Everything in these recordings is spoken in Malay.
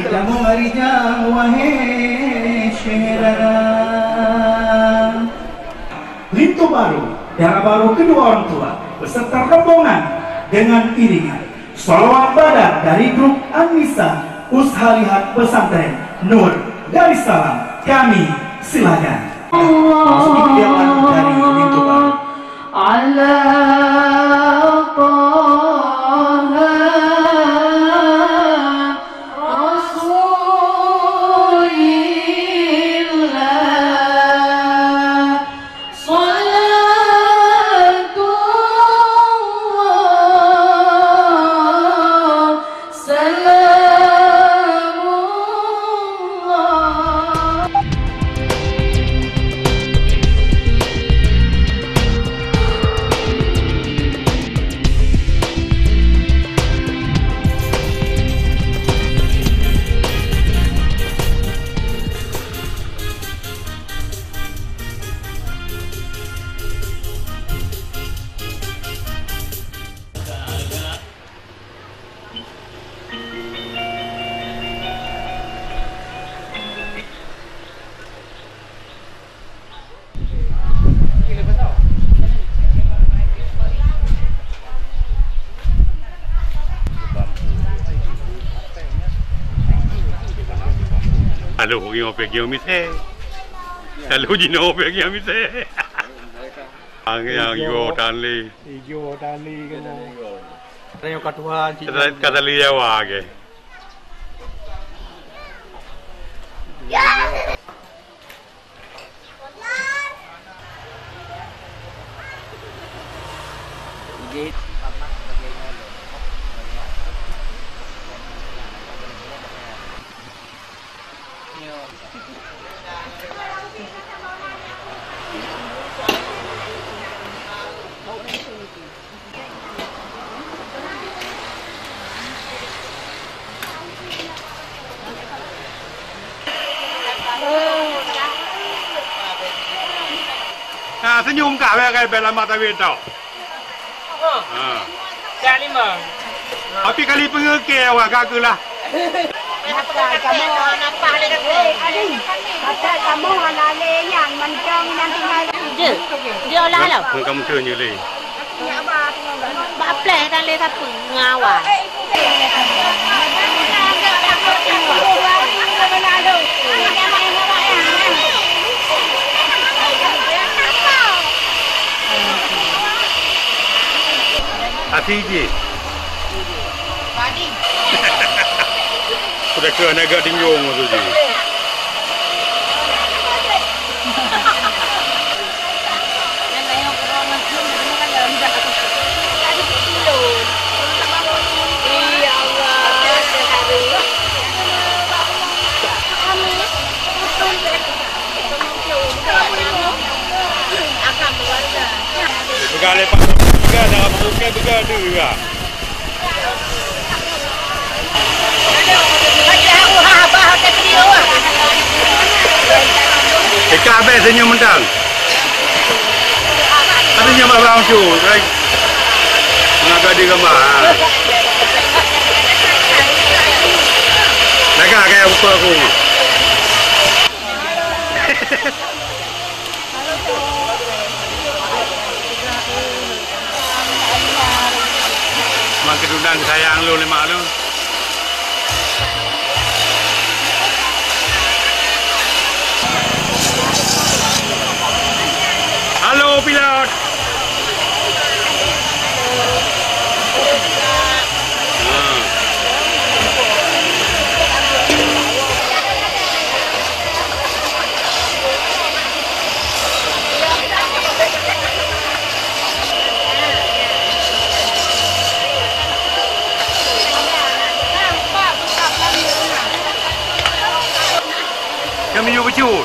kita mengarinya wahai syedara. Lintu baru, darah baru kedua orang tua beserta rombongan dengan iringan sholawat badar dari grup Anissa Ushalihat Pesantren Nur Darussalam. Kami silakan. Sedikit dari Lintu baru. Halo, orang pergi misal. Halo, jino pergi misal. Yang yo tanli. Yo tanli kena. Tanya katuhan. Kata liya wage. Nah, senyum kah kayak bela mata wetau. Kali mah. Tapi kali pengekeh awak kagulah. Kamu halale yang mencong nanti je. Dia olah lah. Kamu tunjuk le. Apa dah le tak pengawal. Asiji. Sudah ke naga tinjong tu je. Begal lepas begal dah bukan begal tu juga. Dekat habis senyum mentang. Ada senyum abang tu. Mengaga di gambar. Dekat kayak apa aku. Makin undang sayang lu lemak lu. Halo pilot. Kami nyoba cut.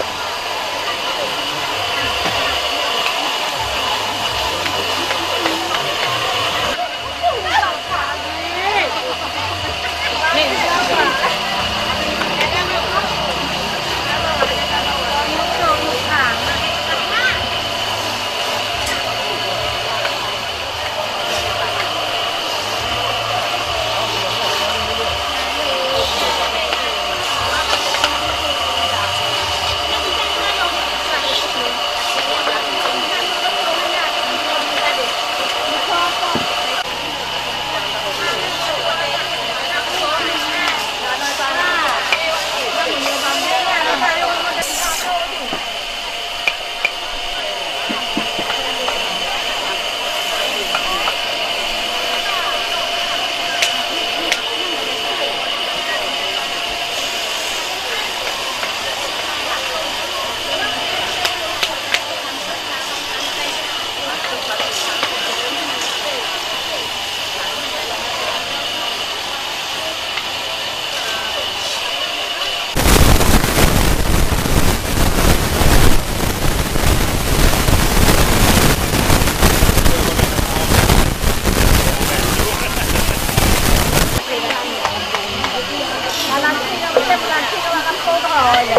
ya.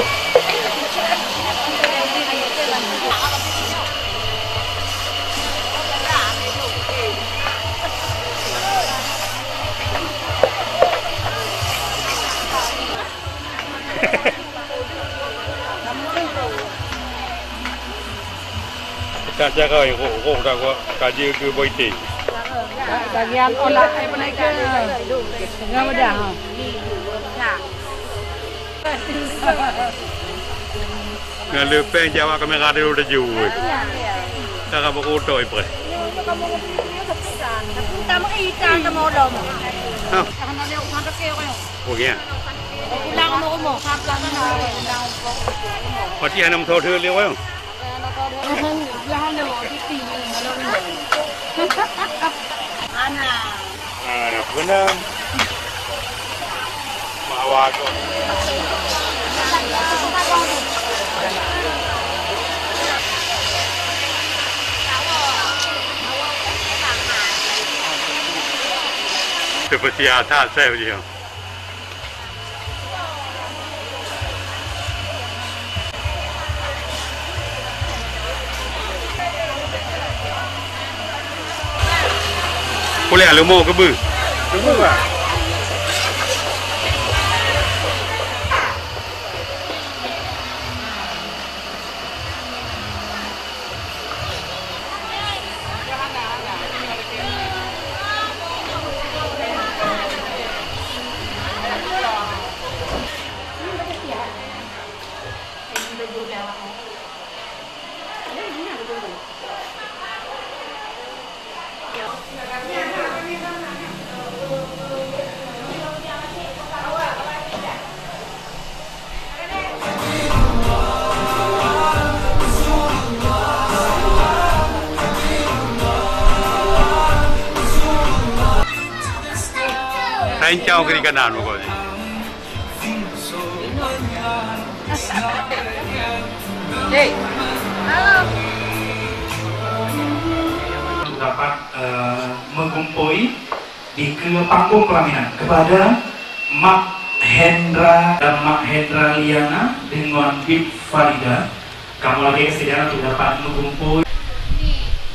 Kaca kau yang kau dah kau kaji ke boyti. Bagian olah naik ke tengah mudah. Ngan lepeng Jawa kamera dia udah jauh. Tak apa kau tahu apa. Kamu ikan kamu dom. Karena dia umat kau. Okey. Pulang rumah, pulang rumah. Pasti anam tahu dia lewat. Lahan dia di sini. Ana. Ada benar. Mawar tu. Seperti atas saya punya. Boleh lemau ke ber? Lemau lah. Kain caw kiri kanan kau ni. Hey. Dapat mengumpui di ke panggung pelaminan kepada Mak Hendra dan Mak Hendra Liana dengan Bib Farida. Kamu lagi kesediaan untuk dapat mengumpui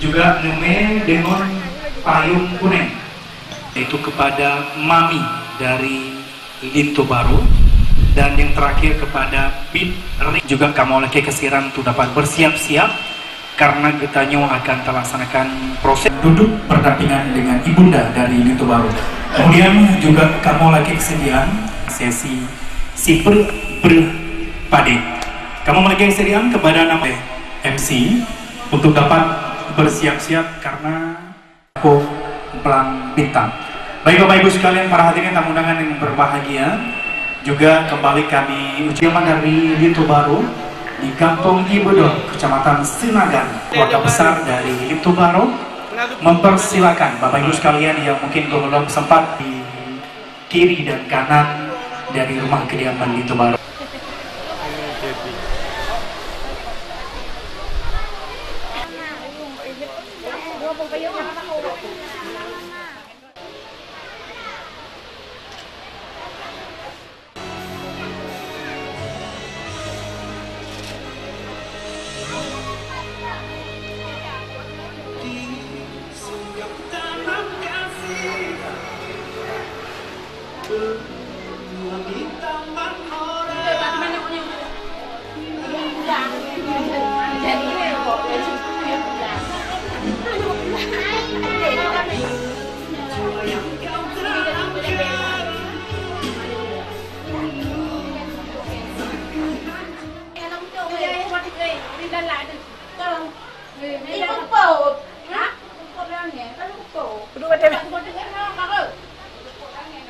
juga Neme dengan payung kuning. Itu kepada Mami dari Lintu Baru, dan yang terakhir kepada Bit Rik. Juga kamu lagi kesiran untuk dapat bersiap-siap karena Getanyo akan terlaksanakan proses duduk berdampingan dengan ibunda dari Lintu Baru. Kemudian juga kamu lagi kesediaan sesi si berpade. Kamu lagi kesediaan kepada nama MC untuk dapat bersiap-siap karena aku pelang bintang. Baik Bapak Ibu sekalian, para hadirin tamu undangan yang berbahagia, juga kembali kami ucapan dari Lintu Baru di Kampung Ibedol, Kecamatan Sinagan, keluarga besar dari Lintu Baru, mempersilakan Bapak Ibu sekalian yang mungkin belum sempat di kiri dan kanan dari rumah kediaman Lintu Baru.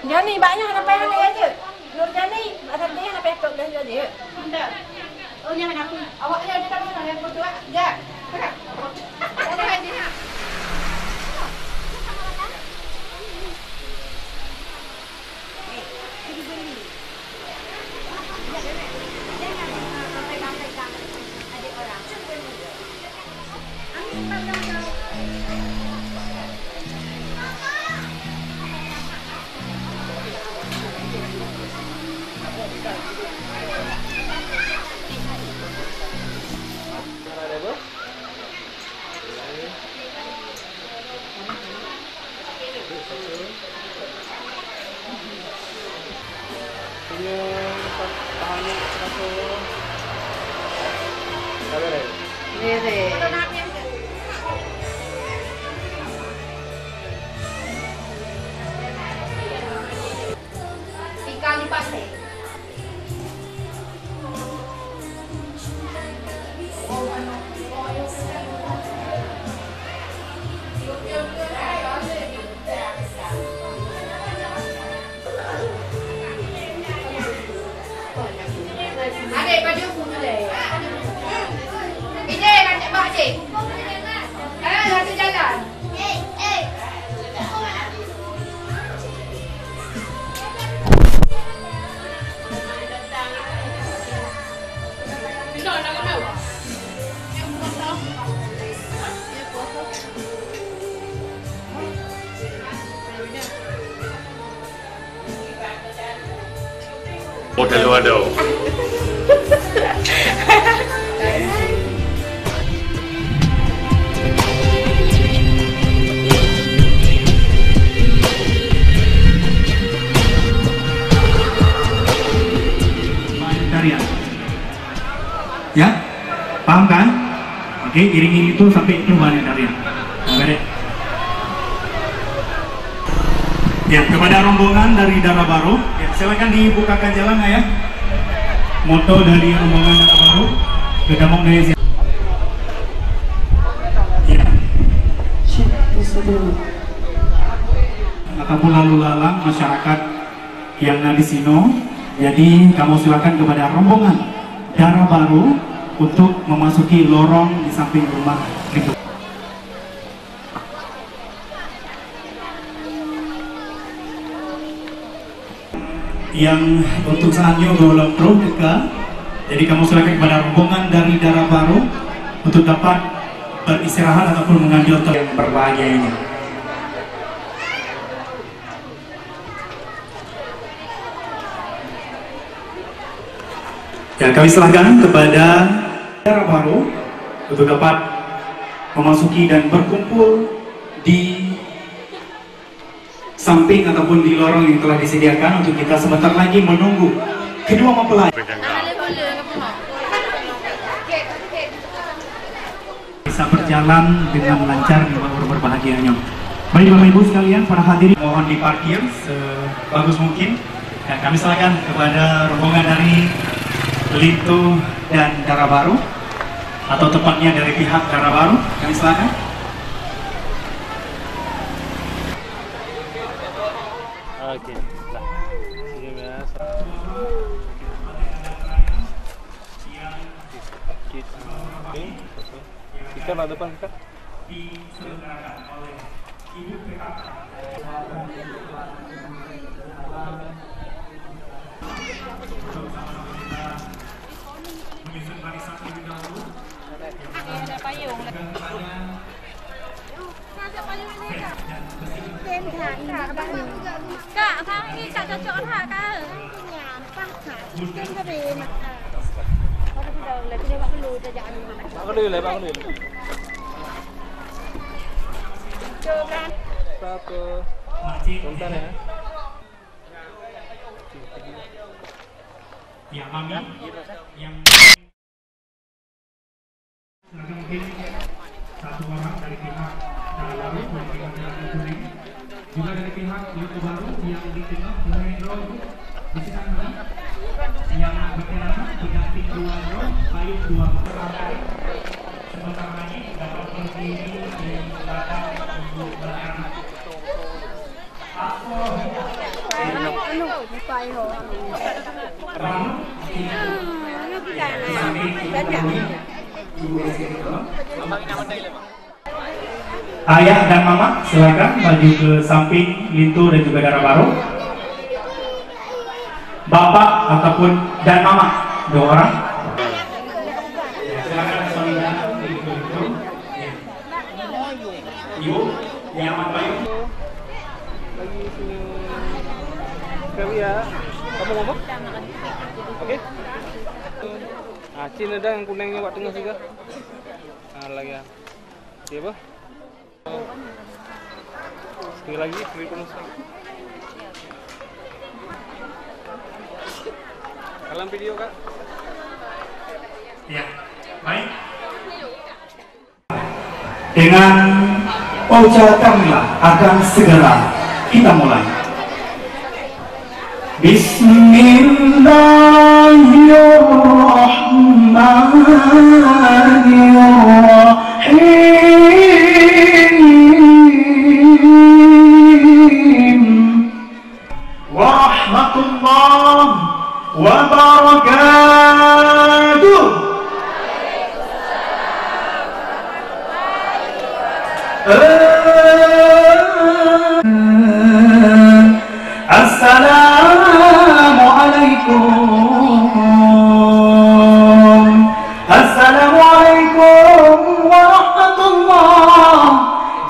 Jani banyak apa yang dia aja. Nur Jani, ada dia apa yang dia dia. Tidak. Oh jangan aku. Awaknya ada kamu yang berdua. Ya. Ada dia. Punya tahannya satu. Ada. Ikan lipat deh. Adik baju punya deh. Ini kan cak cik. Satu jalan. Hotel Wado. Tarian. Ya, paham kan? Oke, iring-iring itu sampai ke mana tarian? Oke. Ya, kepada rombongan dari Dara Baru, ya, silakan dibukakan jalan ya. Moto dari rombongan Dara Baru, Gedamong Desi. Ya. Ataupun lalu lalang masyarakat yang ada di sini. Jadi kamu silakan kepada rombongan Dara Baru untuk memasuki lorong di samping rumah itu. Yang untuk saatnya golong pro juga. Jadi kamu silakan kepada rombongan dari Dara Baru untuk dapat beristirahat ataupun mengambil yang berbahagia ini. Ya, kami silakan kepada Dara Baru untuk dapat memasuki dan berkumpul di samping ataupun di lorong yang telah disediakan untuk kita sebentar lagi menunggu kedua mempelai bisa berjalan dengan lancar di bawah berbahagianya. Baik Bapak Ibu sekalian, para hadirin mohon diparkir sebagus mungkin. Dan kami silakan kepada rombongan dari Lintu dan Dara Baru, atau tepatnya dari pihak Dara Baru, kami silakan. Oke, lah. Ini biasa. Kita lah depan kita. Menyusun barisan terlebih dahulu. Ada payung. Ada payung ini kak. Kak, kak ini kak cocok kak kak. Aku dulu, Pak dulu. Coba. Satu. Bentar ya. Ya, Mami. Yang mungkin satu orang dari pihak Dara Baru, juga dari pihak Lintu Baru yang di tengah di sana yang berkaitan berganti dua payung dua sebentar lagi dapat berdiri di belakang untuk berangkat. Ayah dan mama silakan maju ke samping Lintu dan juga Dara Baru. Bapak ataupun dan mama, dua orang. Silakan suami dan Lintu. Ibu, yang aman bayu. Lagi sini. Kami ya. Kamu ngomong? Oke. Ah, Cina dah yang kuningnya buat tengah juga. Ah, lagi ya. Siapa? Sekali lagi, beri bonus lagi. Dalam video Kak. Ya, baik. Dengan Ocha Kamila akan segera kita mulai. Bismillahirrahmanirrahim. Warahmatullahi wabarakatuh. Assalamualaikum warahmatullahi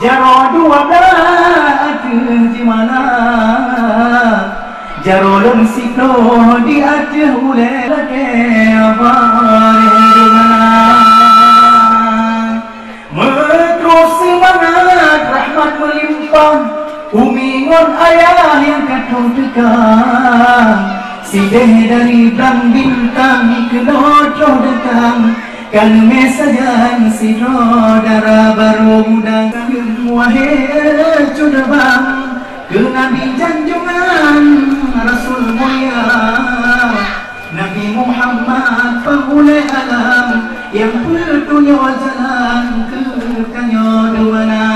jaradu wadat gimana jarolon siklo di aceh ule lake terus semangat rahmat melimpah umingon ayah yang kadung dekat sideh dari blang bintang ke nocoh dekang kan mesajan si saudara baru muda wahai cudebang ke Nabi janjungan Rasul mulia Nabi Muhammad penghulai alam yang berdunia jalan ke kanyo duana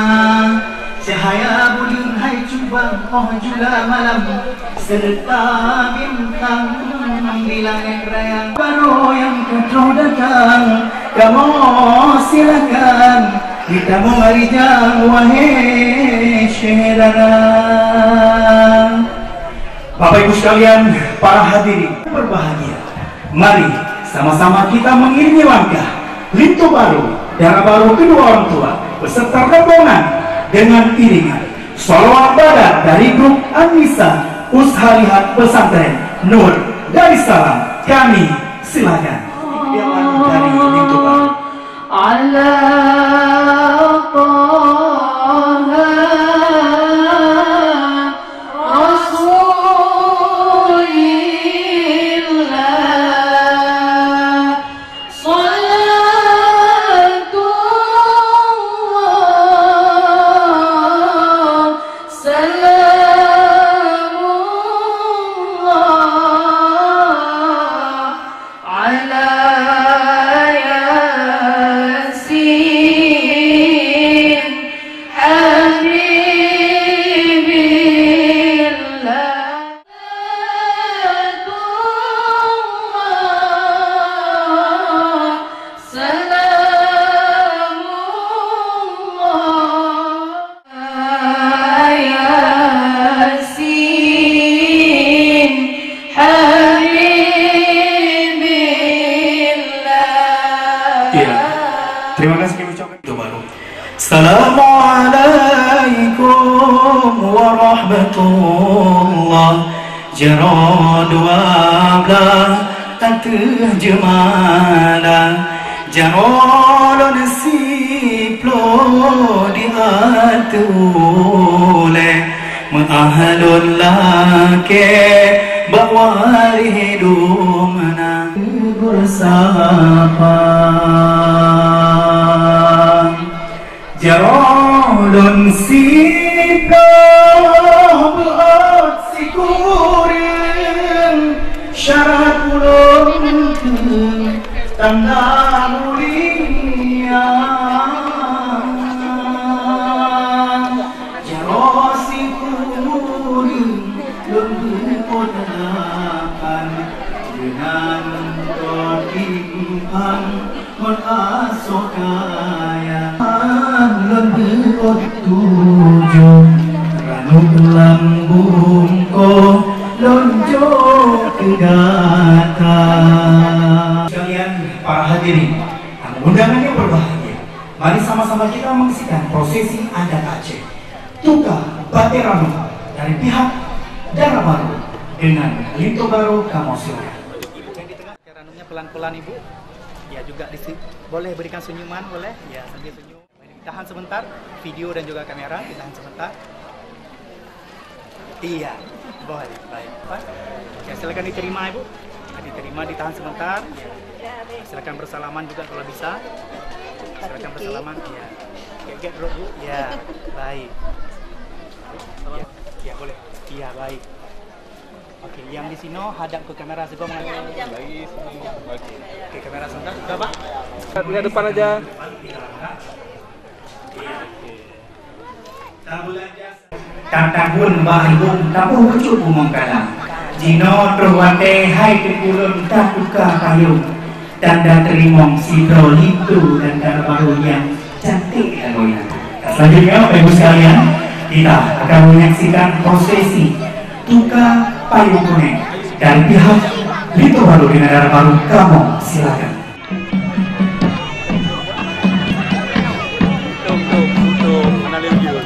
cahaya bulan hai cubang oh jula malam serta bintang di langit raya baru yang kau datang kamu silakan kita mengari jang wahai saudara. Bapak Ibu sekalian, para hadirin berbahagia, mari sama-sama kita mengiringi langkah Lintu Baru, Dara Baru kedua orang tua beserta rombongan dengan iringan sholawat badar dari grup An-Nisa Usharihat Pesantren Nur Darussalam. Kami silakan dari Lintu Baru. Terima kasih kami ucapkan itu baru. Assalamualaikum warahmatullahi jaradu abla tanteh jemala jarolon siplo di atule maahalun lake bawari hidumna bersama jarolon siplo beat sikurin syarat ulun tanda mulia jarosi kurin lebih kodakan dengan kotimpang menasokaya lebih tujuh ranuk lambung ko lonjo kedata. Sekalian para hadirin, undangan yang berbahagia, mari sama-sama kita menyaksikan prosesi adat Aceh Tuka Baterano dari pihak Dara Baru dengan Lintu Baru Kamosila. Yang di tengah ranumnya pelan-pelan Ibu. Ya juga boleh berikan senyuman, boleh ya sambil senyum. Tahan sebentar video dan juga kamera, ditahan sebentar. Iya, boleh, baik. Pak, ya, silakan diterima Ibu. Diterima, ditahan sebentar. Silakan bersalaman juga kalau bisa. Silakan bersalaman. Ya, get dulu Bu. Ya, baik. Ya, boleh. Iya, baik. Oke, yang di sini hadap ke kamera juga mengambil. Lagi sini. Oke, kamera sebentar. Sudah Pak? Lihat depan aja. Tatahun bahibun tabuh kecup umum kalang. Jino terwate hai kekulun tabuka kayu. Tanda terimong sidro lintu dan cara baru yang cantik agoya. Selanjutnya Bapak Ibu sekalian, kita akan menyaksikan prosesi Tuka Payung Kuning dari pihak Lintu Baru di Negara Baru Kamong. Silakan. Untuk mengalir gitu.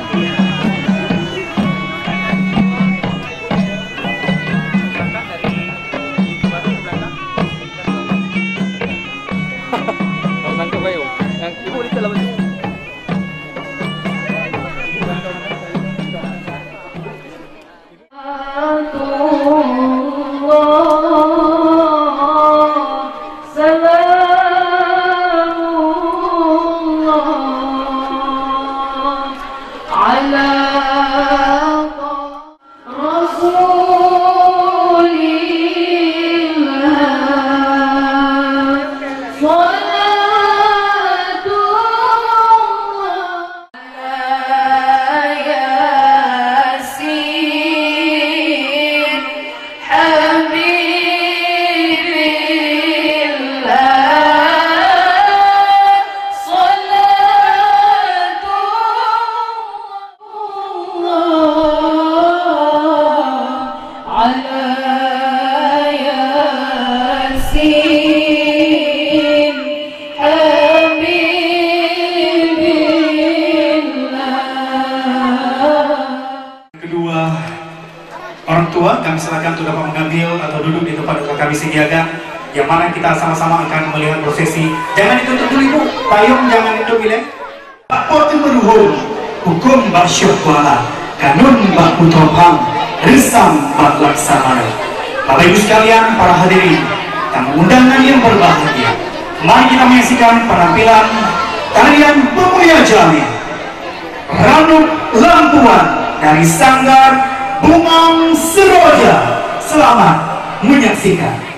Nangkep ayo. Yang ibu di dalam. Orang tua, kami silakan untuk dapat mengambil atau duduk di tempat kami sediakan, yang mana kita sama-sama akan melihat prosesi. Jangan ditutup dulu Ibu, payung jangan ditutup bilang. Apa itu meluhur? Hukum bak syukwala, kanun bak utopang, risam bak laksamana. Bapak Ibu sekalian, para hadirin, tamu undangan yang berbahagia, mari kita menyaksikan penampilan tarian Pemuya Jamil, Ranuk Lampuan dari Sanggar Bumang Seroja. Selamat menyaksikan.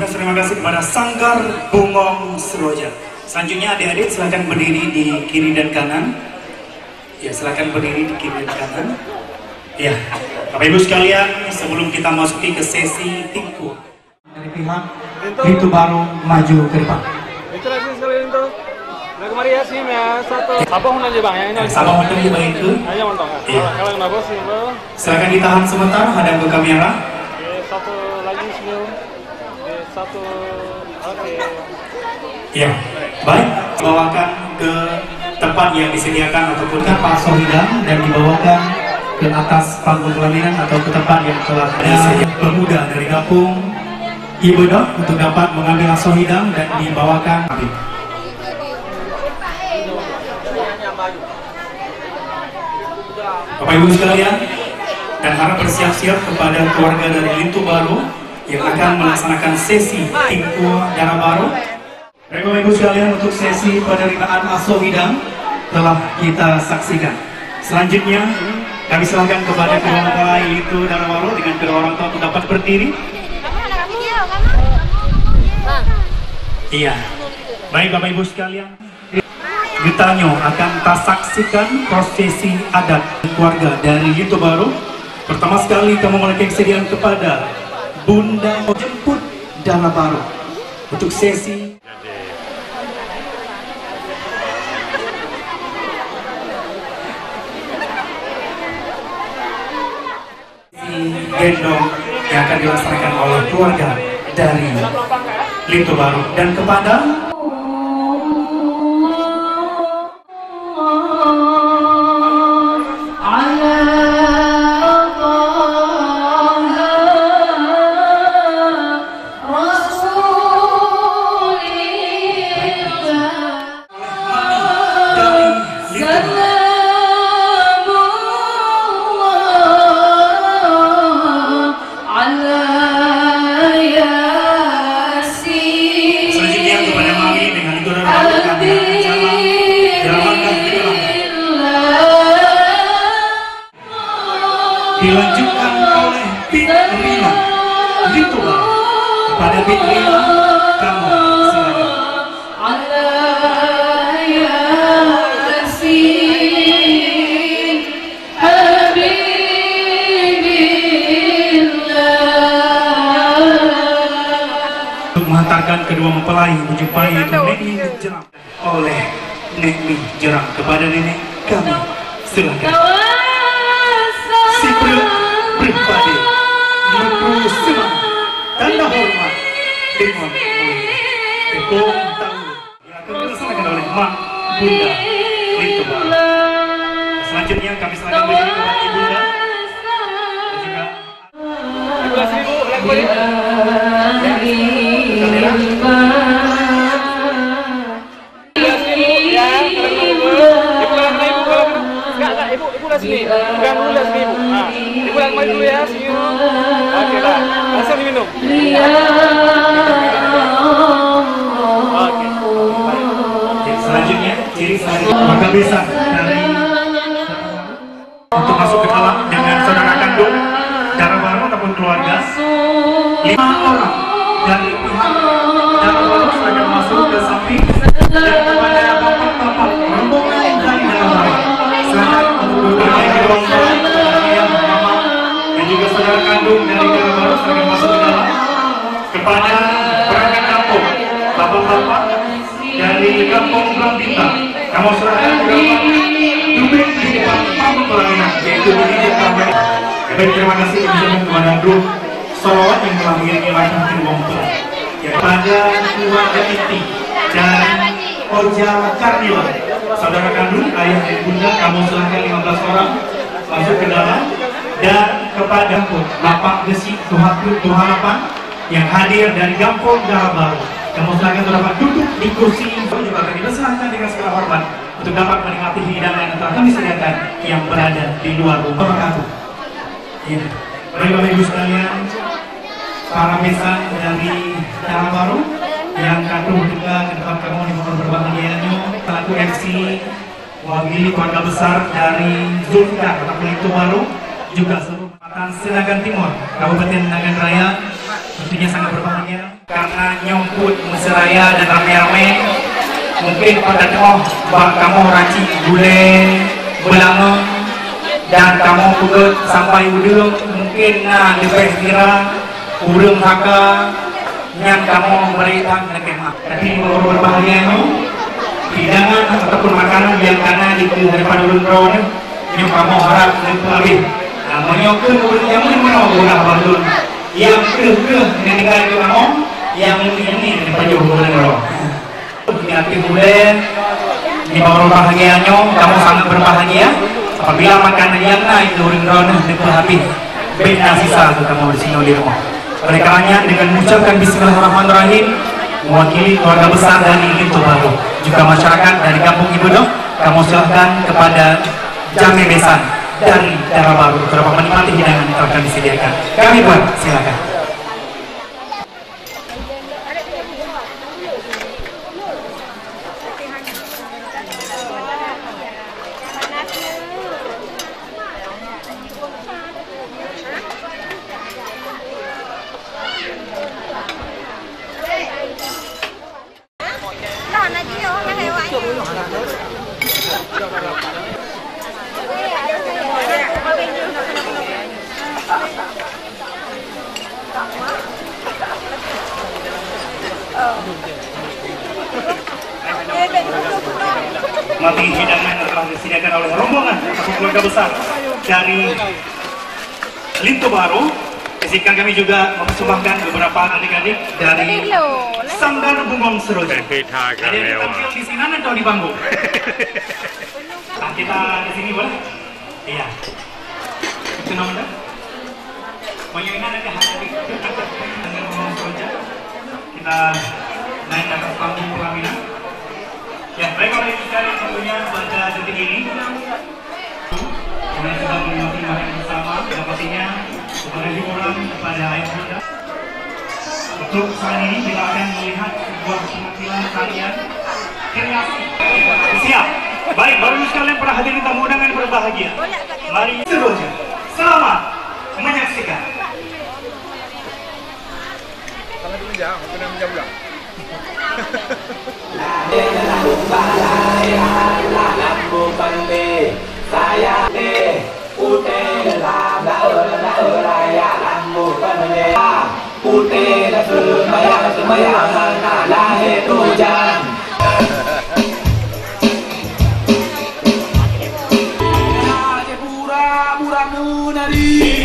Terima kasih kepada Sanggar Bungong Seroja. Selanjutnya adik-adik silakan berdiri di kiri dan kanan. Ya, silakan berdiri di kiri dan kanan. Ya, Bapak Ibu sekalian, sebelum kita masuki ke sesi tingku dari pihak Lintu Baru maju ke depan. Itu lagi sekali itu. Nah kemari ya sih ya satu. Apa hundan aja bang ya ini. Sama untuk di bagian itu. Ayo montong ya. Kalau kenapa sih bang? Silakan ditahan sebentar, hadap ke kamera. Satu lagi senyum. Satu, oke. Ya, baik. Bawakan ke tempat yang disediakan ataupun ke Pak Sohidam dan dibawakan ke atas panggung pelaminan atau ke tempat yang telah ada pemuda dari kampung Ibedok untuk dapat mengambil Sohidam dan dibawakan. Bapak Ibu sekalian, dan harap bersiap-siap kepada keluarga dari Lintu Baru yang akan melaksanakan sesi tingku darah baru. Bapak Ibu sekalian, untuk sesi penerimaan Asohidam telah kita saksikan. Selanjutnya kami silakan kepada kedua mempelai itu darah baru dengan kedua orang tua untuk dapat berdiri. Iya. Baik Bapak Ibu sekalian, ditanya akan kita saksikan prosesi adat keluarga dari Lintu Baru. Pertama sekali kamu memiliki kesediaan kepada Bunda jemput darah baru untuk sesi gendong yang akan dilaksanakan oleh keluarga dari Lintu Baru dan kepada dilanjutkan oleh Bitrina Lintu Baru. Kepada Bitrina, kamu silakan. Untuk menghantarkan kedua mempelai menjumpai Nekmi Jerang oleh Nekmi Jerang. Kepada nenek kami silakan. Pribadi menerus semangat tanda hormat dengan tepung tangan yang akan dilaksanakan oleh Mak Bunda Lintu Baru. Selanjutnya kami silakan berdiri kepada Ibunda dan juga Ibu Lasribu kembali. Ibu lah sini, pegang dulu lah sini ibu. Nah, ibu lah kembali dulu ya, sini. Oke lah, langsung diminum. Oke. Selanjutnya, ciri selanjutnya maka bisa dari untuk masuk ke dalam dengan saudara kandung kepada perangkat kampung, bapak-bapak dari kampung Belang Bintang, kamu serahkan beberapa dubek di depan panggung pelaminan, yaitu DJ Kamil. Baik, terima kasih kepada grup solawat yang telah mengiringi lagu Timongko. Kepada keluarga inti dan Oja Karnila, saudara kandung, ayah dan bunda, kamu silahkan 15 orang masuk ke dalam. Dan kepada Bapak Gesi Tuharapan yang hadir dari Kampung Darah Baru, kamu silahkan dapat duduk di kursi juga akan dipersilahkan dengan segala hormat untuk dapat menikmati hidangan yang telah kami sediakan yang berada di luar rumah kamu. Ya, Bapak Ibu sekalian, para besan dari Darah Baru yang katuh juga ke depan kamu di momen berbahagianya, selaku MC mewakili keluarga besar dari Zulfikar Kota Pelito Baru, juga seluruh Kecamatan Senagan Timur, Kabupaten Nagan Raya, tentunya sangat berbahagia karena nyongkut mesraya dan rame-rame. Mungkin pada kamu raci gule belanga dan kamu pugut sampai udung mungkin lebih kira urung haka yang kamu berikan kemah. Tapi berbahagianya hidangan ataupun makanan yang karena di daripada ulun kawan yang kamu harap lebih menyokong ulun yang mana ulah balun yang ke negara kamu yang ini daripada ulun kawan. Hati bulan di bawah bahagianya kamu sangat berbahagia apabila makanan yang naik ulun kawan lebih habis beda sisa kamu di sini di rumah. Oleh karenanya dengan mengucapkan Bismillahirrahmanirrahim, mewakili keluarga besar dari Lintu Baru, juga masyarakat dari Kampung Ibudok, kamu silahkan kepada Jame Besan dari Darah Baru untuk dapat menikmati hidangan yang akan disediakan. Kami buat, silakan. Mati hidangan yang telah disediakan oleh rombongan atau keluarga besar dari Lintu Baru. Izinkan kami juga mempersembahkan beberapa adik-adik dari Sanggar Bungong Seroja. Ada yang tampil di sini atau di panggung? Nah, kita di sini boleh? Iya. Itu namanya? Banyak ada adik Sanggar Bungong Seroja. Kita naik ke atas panggung pelaminan. Ya, baik oleh sekalian tentunya pada detik ini kita sedang menikmati makan bersama dan pastinya sebagai hiburan kepada ayah bunda. Untuk saat ini kita akan melihat sebuah penampilan tarian kreasi. Siap. Baik, baru sekalian para hadirin tamu undangan berbahagia. Mari seterusnya. Selamat menyaksikan. Sangat menjauh, benar menjauh. Saya putih là raya lambu panle putih là semaya là itu jan pura munari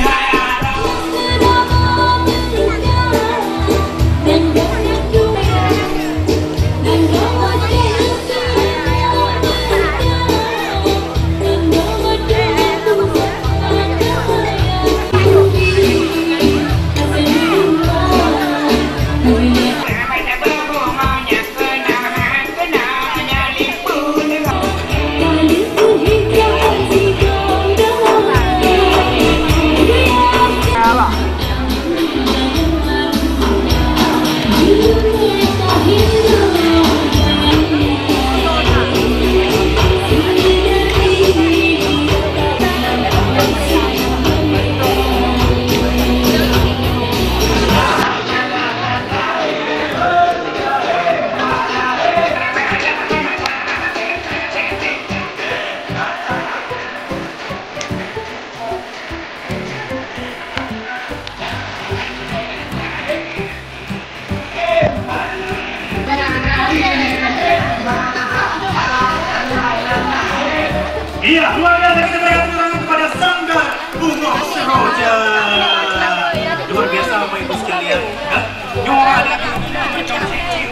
Yeah. Ya, luar biasa kita berikan tepuk tangan kepada Sanggar Bunga Seroja. Luar biasa Bapak Ibu sekalian. Nyora ada macam cincin.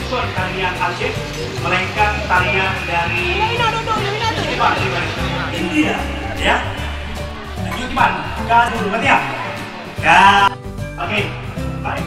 Bukan tarian Aceh, melainkan tarian dari India, ya. Lanjut gimana? Gas dulu, berarti ya? Gas. Oke, baik.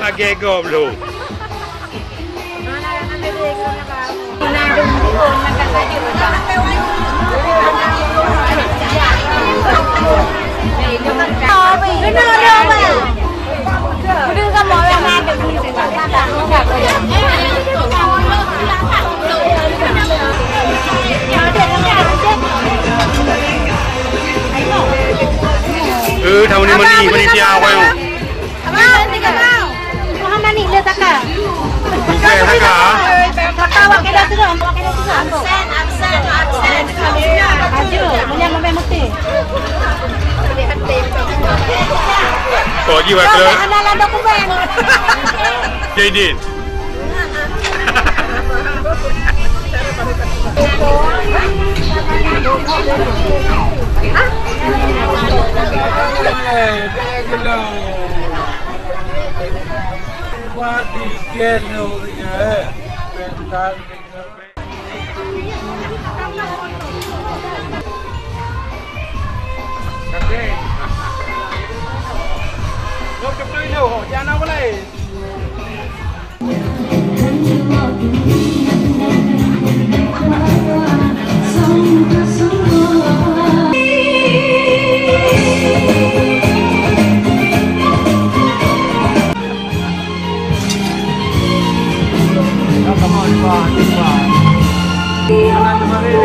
Pakai goblok. Tahun ini panitia apa yang? Bukan Saka. Oh, jiwa kalau. Jadi. What is getting over here? Lo chụp đi đâu họ cha nào cái này?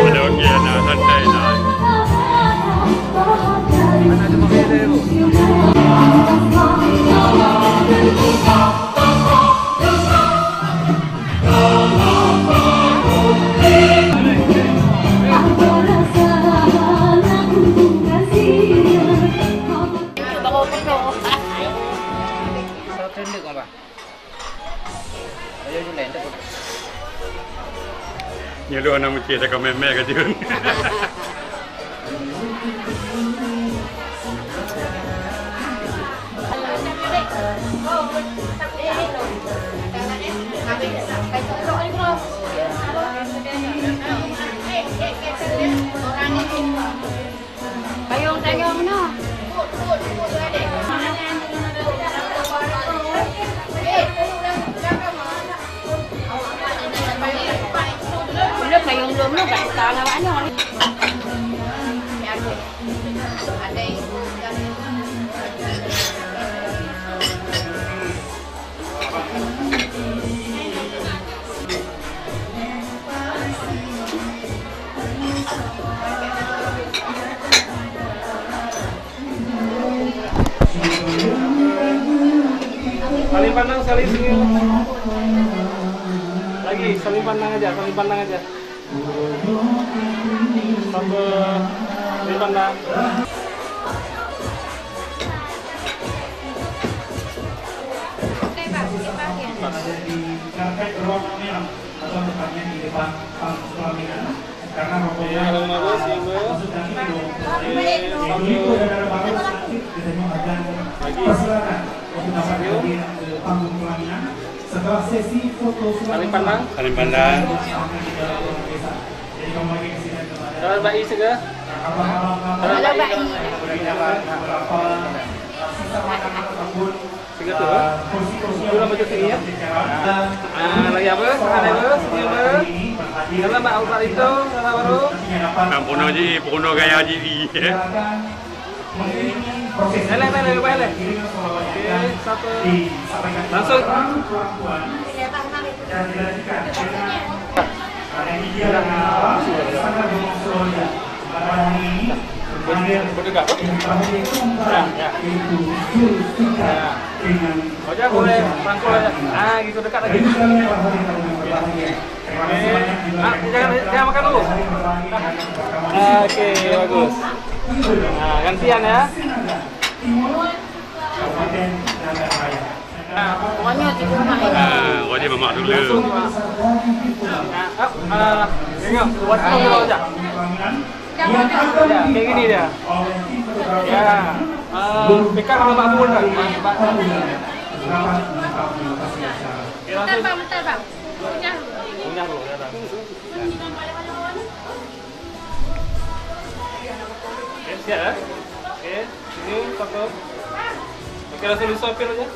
Ada okey, nak santai nak. Như luôn ông kia sẽ có mẹ cái chứ. Tayong no. Lúc này dùng luôn nó vậy sao là bán ngon. Saling pandang, saling senyum. Lagi, saling pandang aja, saling pandang aja. Sampai saling pandang. Di karpet ruangan merah atau tepatnya di depan panggung pelaminan karena rokoknya maksudnya itu saudara baru kita mau akan persilakan untuk dapat hadir ke panggung pelaminan Setelah sesi foto Saling pandang. Saling pandang. Jadi kembali ke sini kepada Kalau Mbak I juga. Kalau Mbak I. beberapa sisa makanan tersebut. Tiga tuh. Itu nama cuci ya. Lagi apa? Ada apa? Senyum apa? Kalau Mbak Alfa itu, kalau baru. Kampuno ji, puno gaya ji. Hele. Oke, satu. Langsung. Dan dilanjutkan dengan media dan sangat bermonstoria. Pada hari ini Berdekat. yaitu jurus tingkat dengan Oja boleh rangkul aja. Gitu dekat lagi. Jangan makan dulu. Oke, bagus. Nah, gantian ya. Pokoknya di rumah ini. Kau dia mamak dulu. Tengok, buat dulu aja. Ya, kayak gini dia. Ya. Pekan sama Mbak Bun kan. Bentar bang. Punya dulu, ya. Oke, siap ya. Oke, sini satu. Oke, langsung disuapin aja.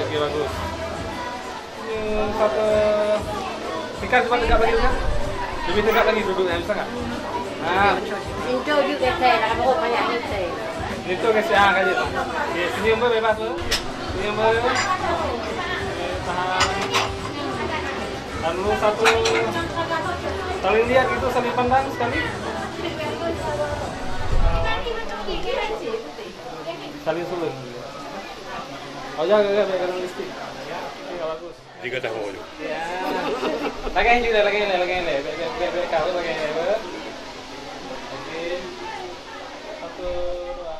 Oke, bagus. Ini satu. Pekan cuma tegak lagi kan? Lebih tegak lagi duduknya, bisa nggak? Nah, Itu juga saya nak bawa banyak ni saya. itu kasih kayak gitu. Oke, senyum bebas tuh. Senyum. Tahan. Lalu satu. Saling lihat gitu, saling pandang sekali. Saling sulut. Oh ya, gak ada listrik. Oke, bagus. Tiga tahun. Ya. Lagi juga, lagi ini. Biar kau lagi ini. Oke. Satu, dua.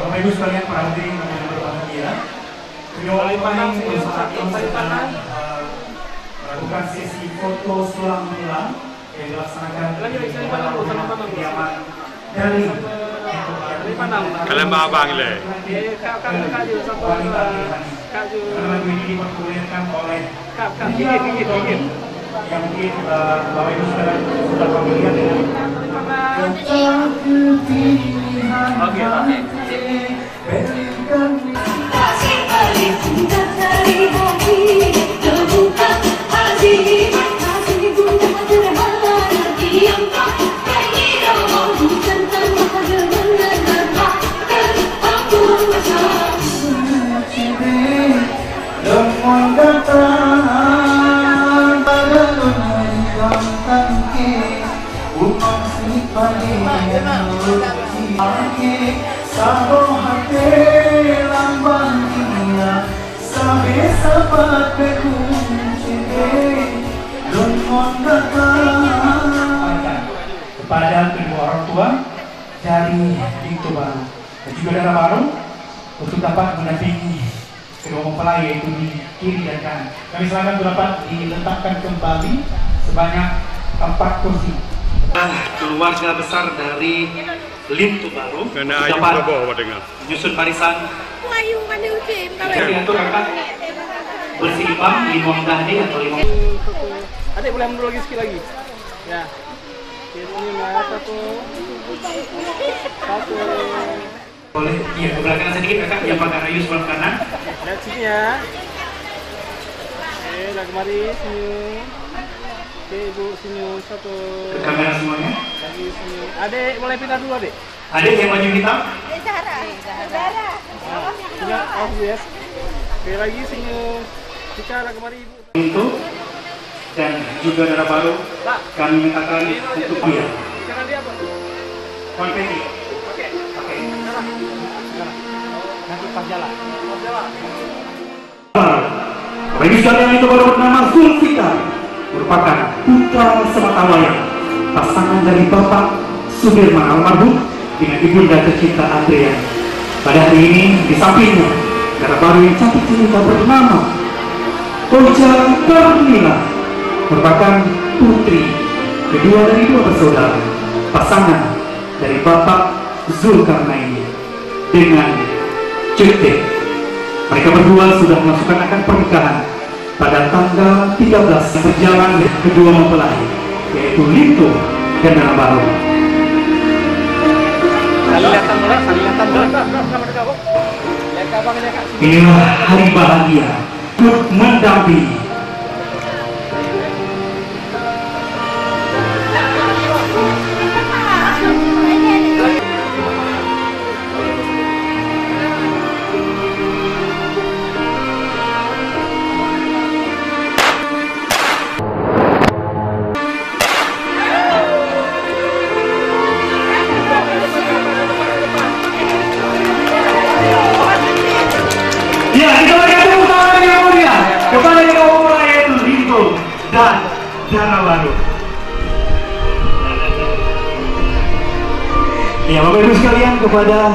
Bapak Ibu sekalian, para hadirin yang berbahagia, beliau online bersama sedang melakukan sesi foto sulang-ulang yang dilaksanakan di kediaman dari Kalian abang le. Kak juga satu. Kak juga. Karena lagu ini diperbolehkan oleh Kak dikit. yang mungkin Bapak Ibu sekalian sudah familiar dengan Oke. kepada kedua orang tua dari Pintu Baru dan juga Dara Baru untuk dapat mendampingi kedua mempelai yaitu di kiri dan kanan. Kami silakan untuk dapat diletakkan kembali sebanyak 4 kursi. Keluarga besar dari Pintu Baru Kena ayu dapat ke bawah dengar. menyusun barisan Ayu mana ucap untuk kakak berseimbang 5 gade atau 5. Adik boleh mundur lagi sikit lagi. Ya. Ini lah satu. Boleh, iya ke belakang sedikit kakak, yang pakai ayu sebelah kanan. Lihat sini ya. Oke, dah kemari senyum. Oke, ibu senyum satu. Ke kamera semuanya. Lagi senyum. Adik boleh pindah dulu adik. Adik yang baju hitam. Zahra. Sudah, off yes. Oke, lagi senyum. Jika dah kemari ibu. Untuk dan juga Dara Baru kami mintakan untuk dia Jangan dia apa? konfeti. Oke. Oke. Sekarang. Nanti pas jalan. Bapak Ibu sekalian, itu baru bernama Zulfikar, merupakan putra sematawayang pasangan dari Bapak Sudirman almarhum dengan ibunda tercinta Adrian. Pada hari ini di sampingnya Darah baru yang cantik cerita bernama Oja Karnila merupakan putri kedua dari dua bersaudara, pasangan dari Bapak Zulkarnain dengan Cete. Mereka berdua sudah melangsungkan akad pernikahan pada tanggal 13 berjalan kedua mempelai, yaitu Lintu dan Darah Baru. Inilah hari bahagia untuk mendampingi. Kepada yang mempelai yaitu Lintu dan Darah Baru. Ya, Bapak Ibu sekalian, kepada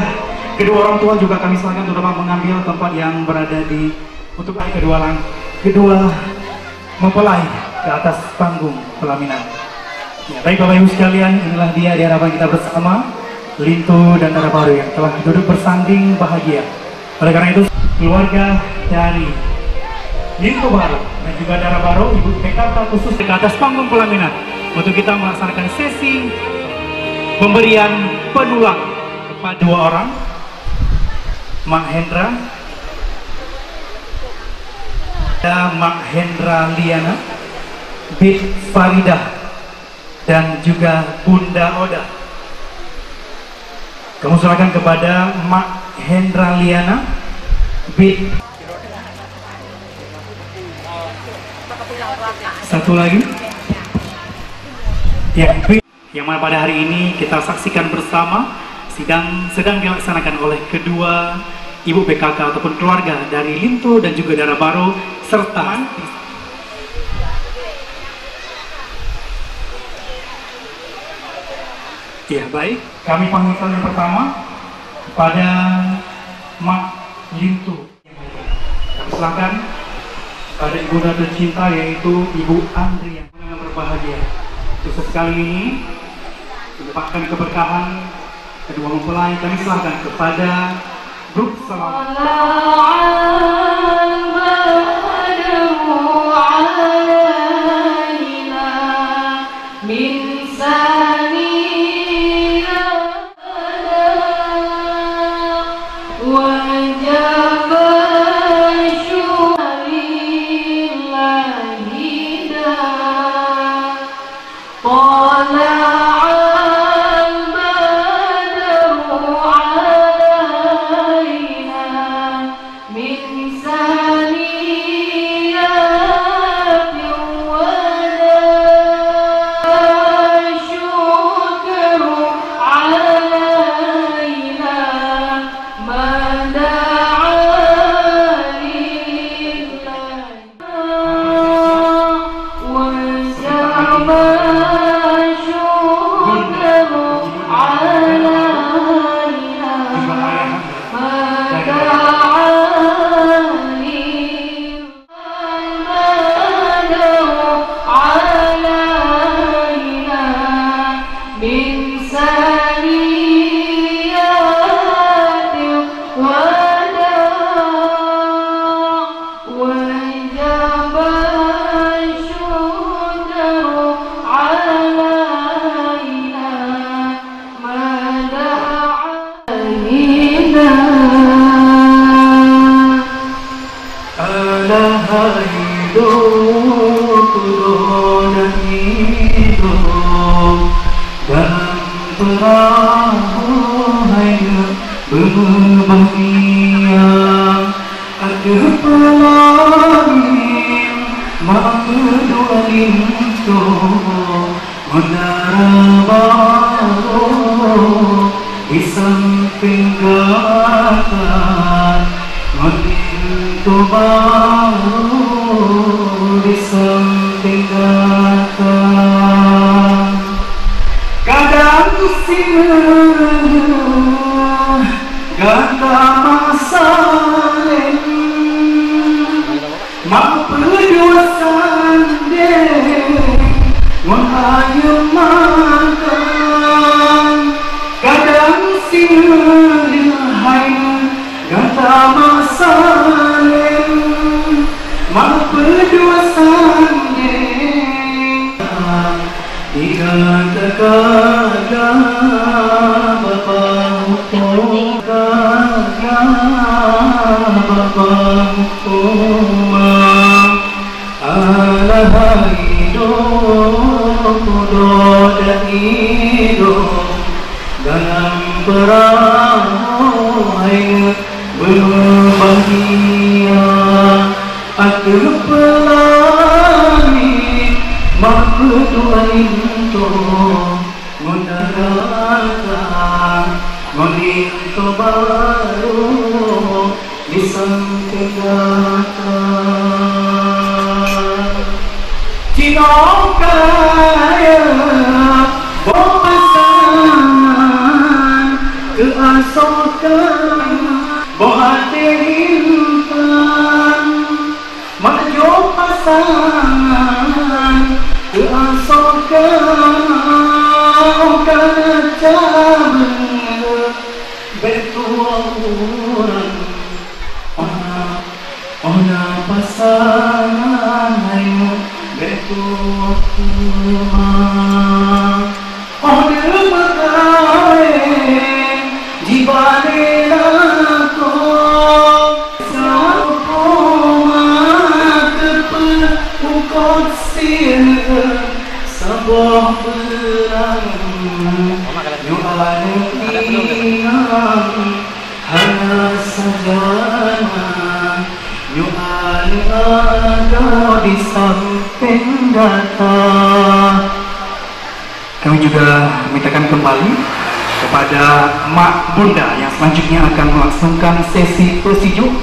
kedua orang tua juga kami silakan untuk dapat mengambil tempat yang berada di untuk kedua mempelai ke atas panggung pelaminan. Ya, baik Bapak Ibu sekalian, inilah dia di hadapan kita bersama Lintu dan Darah Baru yang telah duduk bersanding bahagia. Oleh karena itu, keluarga dari Lintu Baru dan juga Darah Baru, Ibu PKK khusus ke atas panggung pelaminan untuk kita melaksanakan sesi pemberian penulang kepada dua orang, Mak Hendra dan Mak Hendra Liana, Bit Faridah dan juga Bunda Oda. Kamu serahkan kepada Mak Hendra Liana, Bit. Satu lagi yang mana pada hari ini kita saksikan bersama sedang dilaksanakan oleh kedua ibu PKK ataupun keluarga dari Lintu dan juga Darah Baru serta ya baik, kami panggilkan yang pertama pada Mak Lintu. Silakan pada ibunda tercinta yaitu Ibu Andri yang berbahagia. Untuk sekali ini mendapatkan keberkahan kedua mempelai, kami silakan kepada grup selawat. Di samping gata Lintu Baru di samping gata kadang singa gata masa menghayam makan kadang singgih hai gata masalem mak berduasanya tiga terkada bapa hukum kaga bapa hukum dan hidup dalam perahu berbahagia aku pelari mampu Tuhan itu mendaratan menintu baru di samping Cino kaya pasangan keasokan bohate himpan maju pasangan keasokan kana cabang betua orang ona pasangan betul kumah oh dermakai jibane lako sapoma tepe ukot sir sabah berang nyu'anu inang hana sajana nyu'anu ada di samping data. Kami juga mintakan kembali kepada Mak Bunda yang selanjutnya akan melangsungkan sesi persijuk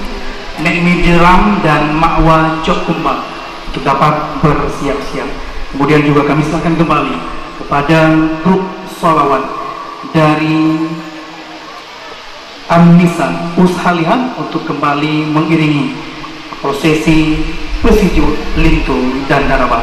Nek Mijeram dan Makwa Cok Kumbang untuk dapat bersiap-siap. Kemudian juga kami silakan kembali kepada grup sholawat dari An-Nisa Ushalihan untuk kembali mengiringi prosesi persijuk Lintu dan Darabah.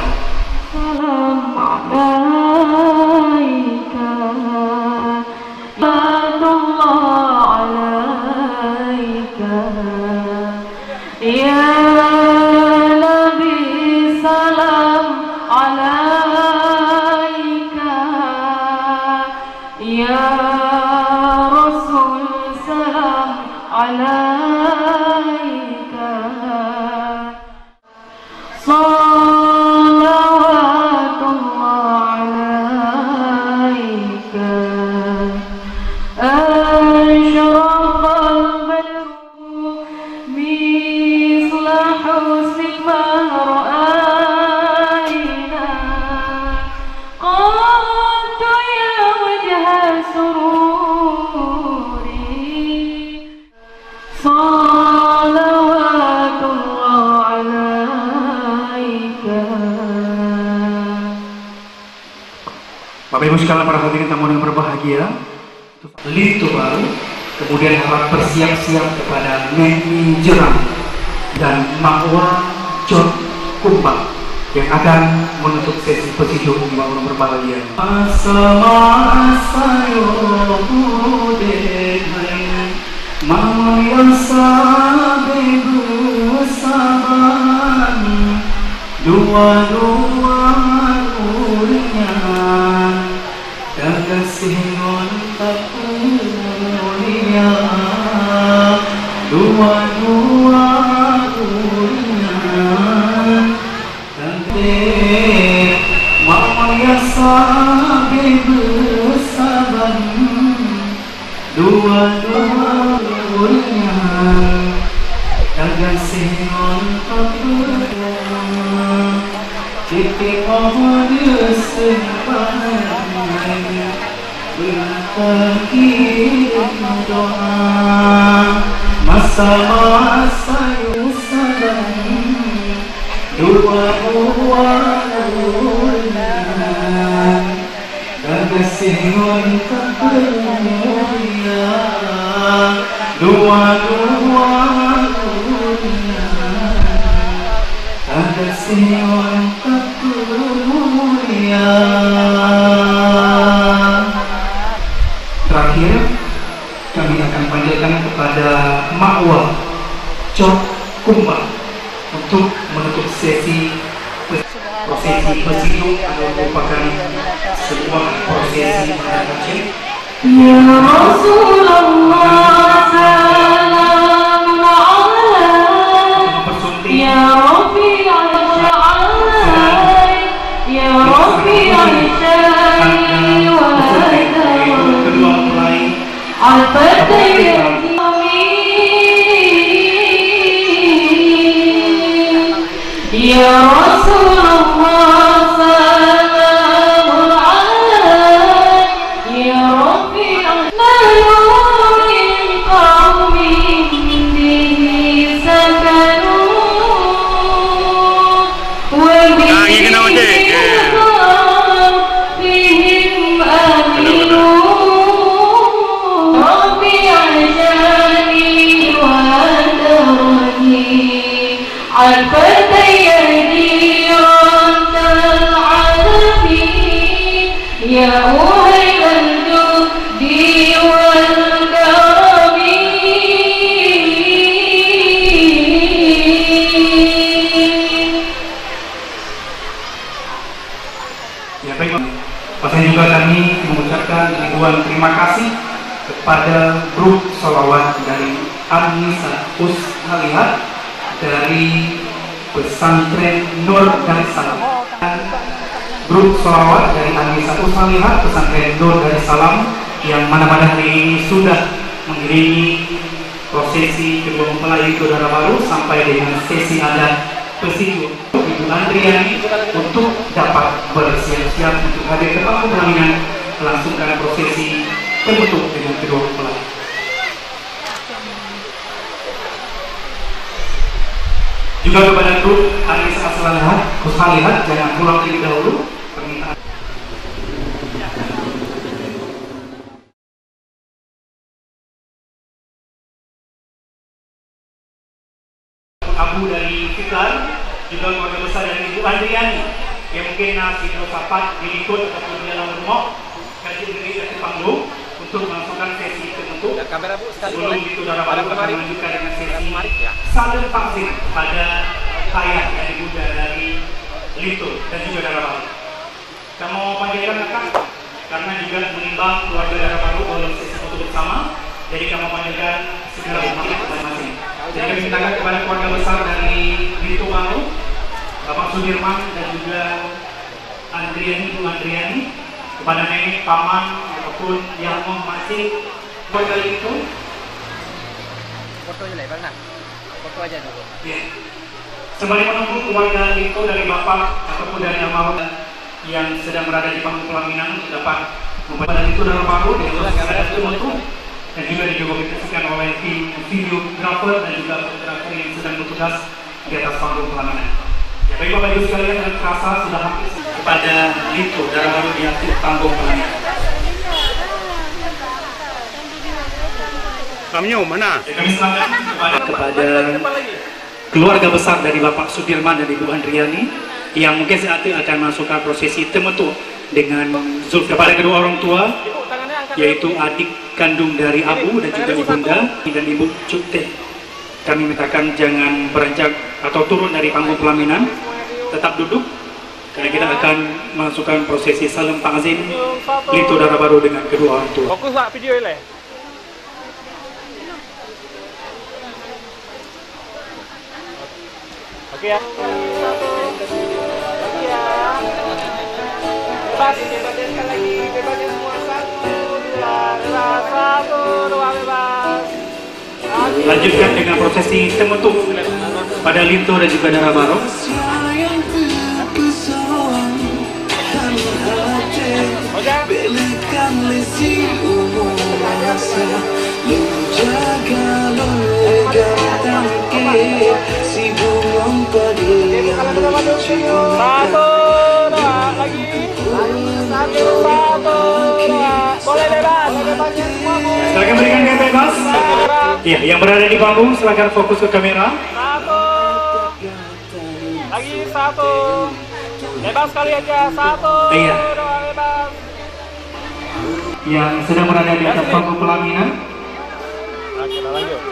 Bapak Ibu sekalian para hadirin tamu yang berbahagia, Lintu baru, kemudian harap bersiap-siap kepada Nek Mijeram dan Makwa Cok Kumbang yang akan menutup sesi persijuk di orang berbahagia. Masa-masa yodehai mama yang sabe bersabar dua-dua urnya kasih tak mulia dua-dua urnya mama yang sabe bersabar dua-dua urnya kasih tak mulia titik mohon sempadan berkirim doa masa-masa yusalam dua-dua ulang kagasinon termulia dua-dua ulang kagasinon termulia Terakhir, kami akan panggilkan kepada Makwa Cok Kumbang untuk menutup sesi prosesi Pesidu adalah merupakan sebuah prosesi kecil. Ya Rasulullah salamun alaik ya Rabbi alaik ya Rabbi alaik wa kedua mempelai al-fatihah ya Rasulullah salamun alaik ya Rabbi malumin qawmin bihi sakanu wa bihi bihim aminu Rabbi ajani wa darani al-fatihah ya uhayl al-judi wal-karami ya baik, pasal juga kami mengucapkan ribuan terima kasih kepada grup sholawat dari An-Nisa Ushalihat dari pesantren Nur Darussalam. Grup sholawat dari An-Nisa Ushalihat pesantren Nur Darussalam yang mana-mana hari ini sudah mengiringi prosesi kedua mempelai saudara baru sampai dengan sesi adat Pesidu. Ibu Andriani untuk dapat bersiap-siap untuk hadir ke panggung pelaminan melangsungkan prosesi penutup dengan kedua mempelai. Juga kepada grup An-Nisa Ushalihat jangan pulang terlebih dahulu. Permintaan Abu dari Fitlan, juga keluarga besar dari Ibu Andriani yang mungkin nasi sapat diikut ataupun di dalam rumah hadir dari panggung untuk melangsungkan sesi tertentu. Sebelum itu saudara baru akan melanjutkan dengan sesi saling takzim pada ayah dan ibunda dari Lito dan juga saudara baru. Kita mau panggilkan kakak karena juga menimbang keluarga saudara baru dalam sesi foto bersama. Jadi kita mau panggilkan segera berpamit masing-masing. Jadi kami mintakan kepada keluarga besar dari Lito baru, Bapak Sudirman dan juga Andriani, Ibu Andriani, kepada nenek, paman, ataupun yang masih keluarga itu. Foto aja lah, Bang. Foto aja dulu. Ya. Sembari menunggu keluarga itu dari bapak ataupun dari almarhum yang sedang berada di panggung pelaminan untuk dapat membaca itu dalam baru dengan proses tertentu dan juga didokumentasikan oleh tim videografer dan juga fotografer yang sedang bertugas di atas panggung pelaminan. Ya, baik Bapak Ibu sekalian, dan terasa sudah hampir kepada itu dalam baru di atas panggung pelaminan. Kamunya mana? Ya, kami serahkan kepada keluarga besar dari Bapak Sudirman dan Ibu Andriani yang mungkin saat ini akan masukkan prosesi temetu dengan Zulf kepada kedua orang tua, yaitu adik kandung dari Abu dan juga ibunda dan Ibu Cukte. Kami mintakan jangan beranjak atau turun dari panggung pelaminan, tetap duduk karena kita akan masukkan prosesi salam ta'zim Lito Dara Baru dengan kedua orang tua. Fokus lah video ini. Oke ya. Oke ya. Bebas, bebaskan lagi, bebaskan semua. 1, 2, bebas. Lanjutkan dengan prosesi temetu pada Lito dan juga Dara Baru. Silakan berikan yang bebas. Ya, yang berada di panggung silakan fokus ke kamera. 1, lagi 1. Bebas kali aja. 1, Iya. 2, bebas. Yang sedang berada di atas panggung pelaminan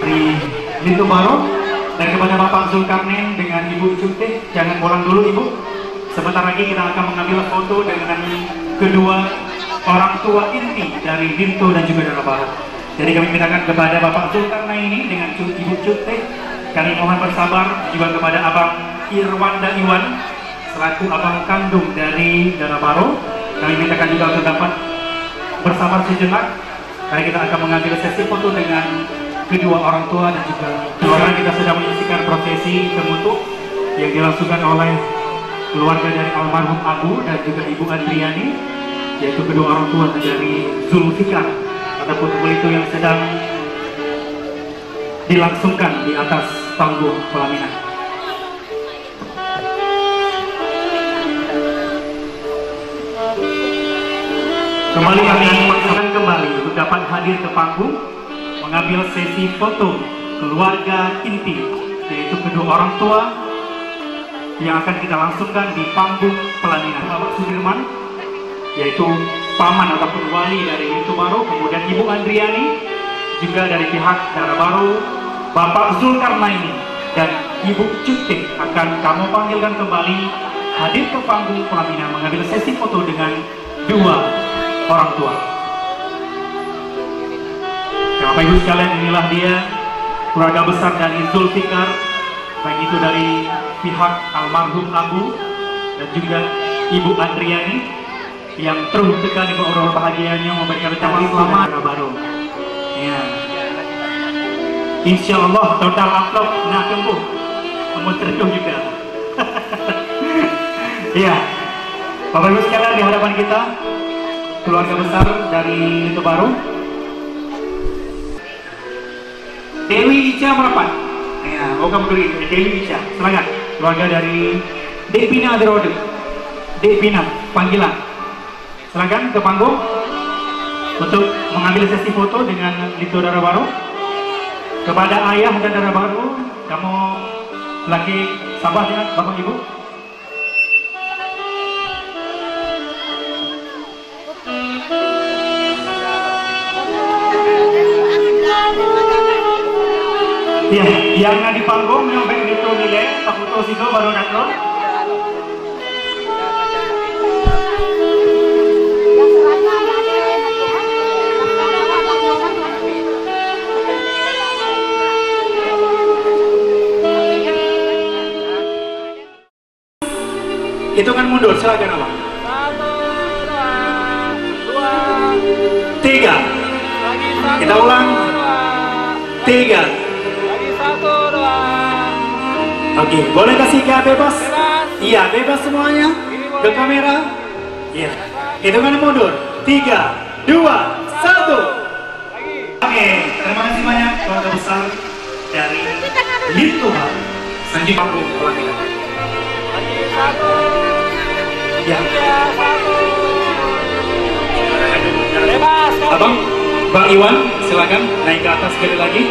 dari Pintu Baru, dan kepada Bapak Zulkarnain dengan Ibu Cutih, jangan pulang dulu Ibu. Sebentar lagi kita akan mengambil foto dengan kedua orang tua inti dari Bintu dan juga Dara Baru. Jadi kami mintakan kepada Bapak Zulkarnain ini dengan Ibu Cutih, kami mohon bersabar, juga kepada Abang Irwanda Iwan selaku abang kandung dari Dara Baru, kami mintakan juga untuk dapat bersabar sejenak, karena kita akan mengambil sesi foto dengan kedua orang tua dan juga sekarang kita sedang menyaksikan prosesi kemutuk yang dilangsungkan oleh keluarga dari almarhum Abu dan juga Ibu Andriani, yaitu kedua orang tua dari Zulfikar ataupun pelito yang sedang dilangsungkan di atas panggung pelaminan. Kembali kami mengucapkan kembali untuk dapat hadir ke panggung mengambil sesi foto keluarga inti, yaitu kedua orang tua yang akan kita langsungkan di panggung pelaminan. Bapak Sudirman, yaitu paman ataupun wali dari Pintu Baru, kemudian Ibu Andriani juga dari pihak Dara Baru, Bapak Zulkarnain dan Ibu Cutih akan kamu panggilkan kembali hadir ke panggung pelaminan mengambil sesi foto dengan dua orang tua. Bapak Ibu sekalian, inilah dia keluarga besar dari Zulfikar, baik itu dari pihak almarhum Abu dan juga Ibu Andriani yang terus sekali berobrol bahagianya memberikan ucapan selamat baru. Ya. Insya Allah total upload nak tumbuh, kamu terjun juga. Iya, Bapak Ibu sekalian, di hadapan kita keluarga besar dari Pintu Baru, Dewi Ica Merapat. Ya, kamu beri Dewi Ica, silakan. Keluarga dari Depina Derode, Depina panggilan, silakan ke panggung untuk mengambil sesi foto dengan Lito Dara Baru. Kepada ayah dan Dara Baru, kamu lagi sabar ya Bapak Ibu. Ya, yang di panggung yang baik itu nilai, tak foto situ baru datang. Hitungan mundur, silakan Abang. 1, 2, 3. Kita ulang. 3. Oke, boleh kasih ke bebas? Iya, bebas semuanya. Ke kamera. Iya. Hitungan mundur. 3, 2, 1. Oke, terima kasih banyak keluarga besar dari Pintu Baru. Sanji panggung pelaminan. Ya. Bebas. Abang, Bang Iwan, silakan naik ke atas sekali lagi.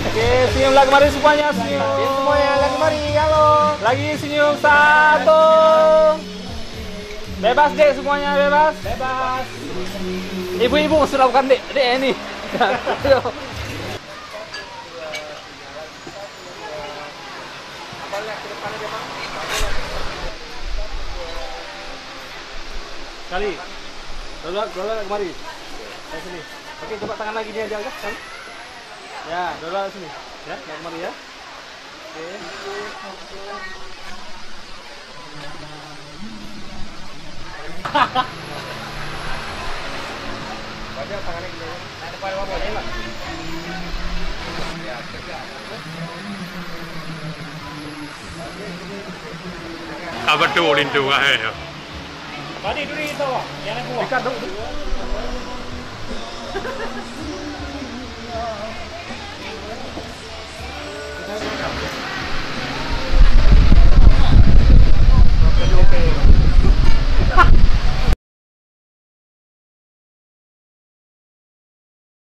Oke, senyum lagi mari semuanya, senyum. Semuanya lagi mari, halo. Lagi senyum 1. Bebas dek semuanya, bebas. Bebas. Ibu-ibu sudah bukan dek ini. Kali. Dua kemari. Ke sini. Oke, coba tangan lagi dia aja kali. Ya, dua sini. Ya, kemari ya. Oke. Wajah tangannya gini. Nah, depan wajah ya, Pak. Ya, tegak. Apa tuh lintu kae. Tadi dulu itu, yang aku. Dekat dong. Oke.